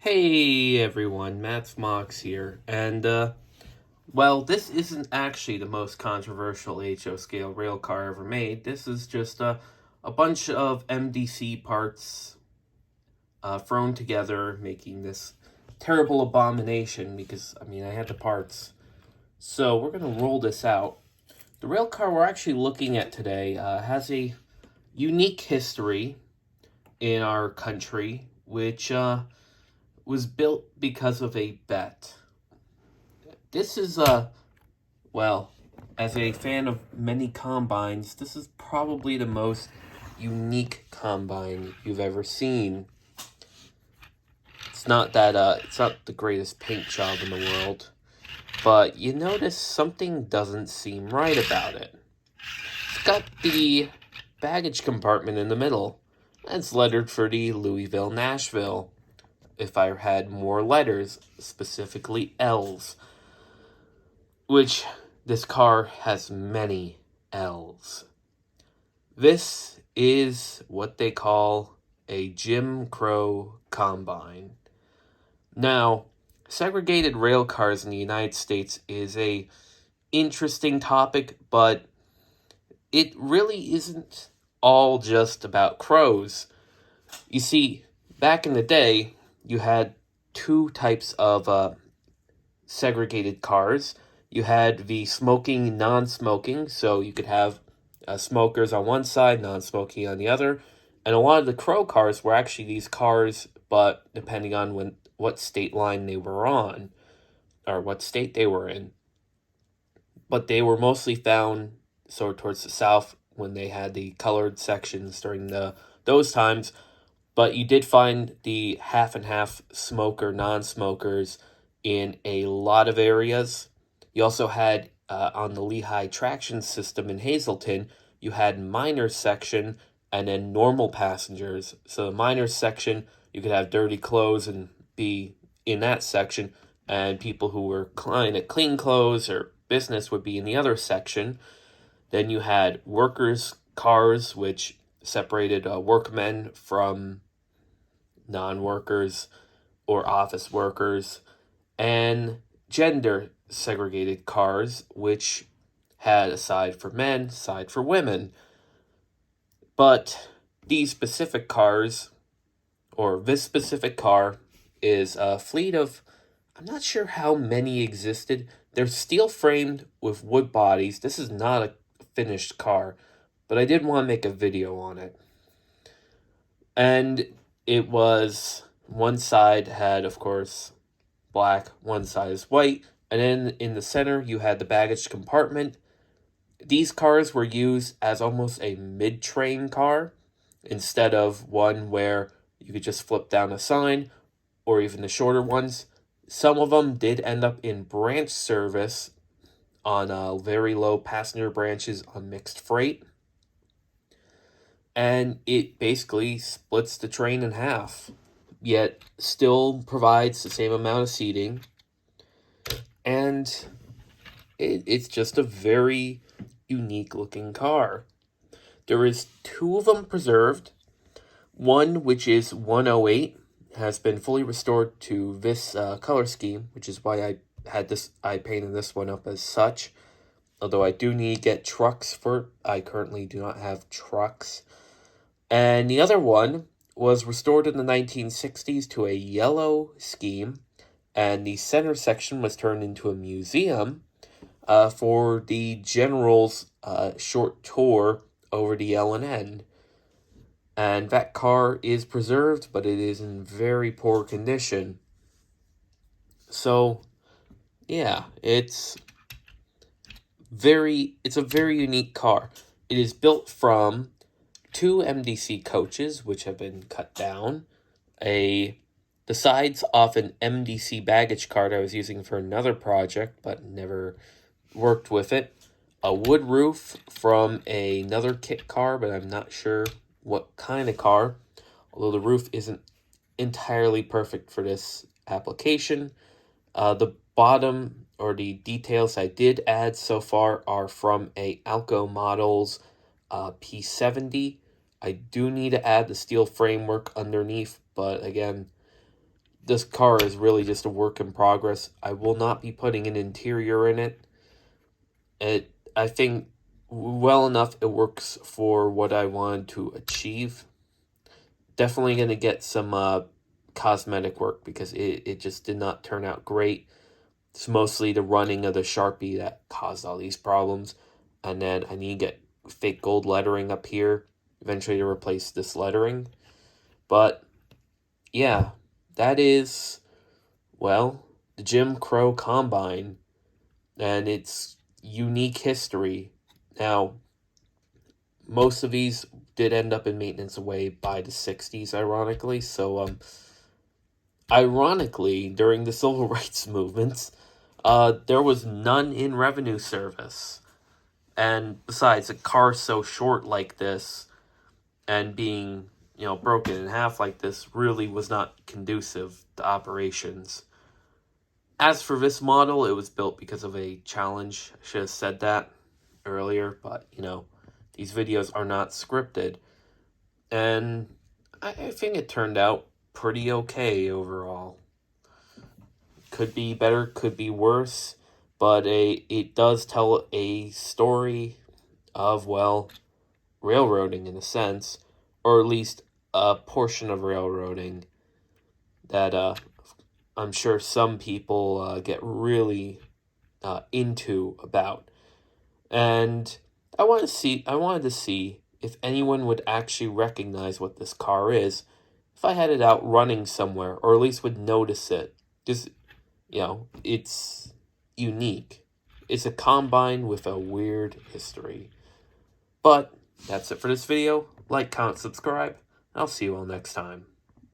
Hey everyone, Matt's Mox here, and this isn't actually the most controversial HO scale railcar ever made. This is just a bunch of MDC parts thrown together, making this terrible abomination because, I had the parts. So we're going to roll this out. The railcar we're actually looking at today has a unique history in our country, which was built because of a bet. This is well, as a fan of many combines, this is probably the most unique combine you've ever seen. It's not the greatest paint job in the world, but you notice something doesn't seem right about it. It's got the baggage compartment in the middle. It's lettered for the Louisville, Nashville. If I had more letters, specifically L's, which this car has many L's. This is what they call a Jim Crow combine. Now, segregated rail cars in the United States is a interesting topic, but it really isn't all just about crows. You see, back in the day, you had two types of segregated cars. You had the smoking, non-smoking, so you could have smokers on one side, non-smoking on the other. And a lot of the crow cars were actually these cars, but depending on what state line they were on, or what state they were in. But they were mostly found sort of towards the south when they had the colored sections during those times. But you did find the half and half smoker, non-smokers in a lot of areas. You also had, on the Lehigh traction system in Hazleton, you had minor section and then normal passengers. So the minor section, you could have dirty clothes and be in that section, and people who were kind of clean clothes or business would be in the other section. Then you had workers' cars, which separated workmen from non-workers or office workers, and gender segregated cars, which had a side for men, side for women. But these specific cars, or this specific car, is a fleet of, I'm not sure how many existed. They're steel framed with wood bodies. This is not a finished car, but I did want to make a video on it. And it was, one side had, of course, black, one side is white, and then in the center you had the baggage compartment. These cars were used as almost a mid-train car, instead of one where you could just flip down a sign, or even the shorter ones. Some of them did end up in branch service on very low passenger branches on mixed freight. And it basically splits the train in half, yet still provides the same amount of seating. And it's just a very unique looking car. There is two of them preserved. One, which is 108, has been fully restored to this color scheme, which is why I painted this one up as such. Although I do need to get trucks for it. I currently do not have trucks. And the other one was restored in the 1960s to a yellow scheme, and the center section was turned into a museum for the General's short tour over the L&N. And that car is preserved, but it is in very poor condition. So, yeah, it's a very unique car. It is built from two MDC coaches, which have been cut down, the sides off an MDC baggage cart I was using for another project, but never worked with it, a wood roof from another kit car, but I'm not sure what kind of car, although the roof isn't entirely perfect for this application. The bottom, or the details I did add so far, are from a Alco Models P70. I do need to add the steel framework underneath, but again, this car is really just a work in progress. I will not be putting an interior in it. I think well enough it works for what I wanted to achieve. Definitely going to get some cosmetic work because it just did not turn out great. It's mostly the running of the Sharpie that caused all these problems. And then I need to get fake gold lettering up here eventually to replace this lettering. But yeah, that is, well, the Jim Crow Combine and its unique history. Now, most of these did end up in maintenance away by the 60s, ironically. So, ironically, during the civil rights movements, there was none in revenue service. And besides, a car so short like this and being, broken in half like this really was not conducive to operations. As for this model, it was built because of a challenge. I should have said that earlier, but, these videos are not scripted. And I think it turned out pretty okay overall. Could be better, could be worse, but it does tell a story of, well, railroading in a sense, or at least a portion of railroading that I'm sure some people get really into about. And I wanted to see if anyone would actually recognize what this car is if I had it out running somewhere, or at least would notice it. Because, it's unique. It's a combine with a weird history. But that's it for this video. Like, comment, subscribe. I'll see you all next time.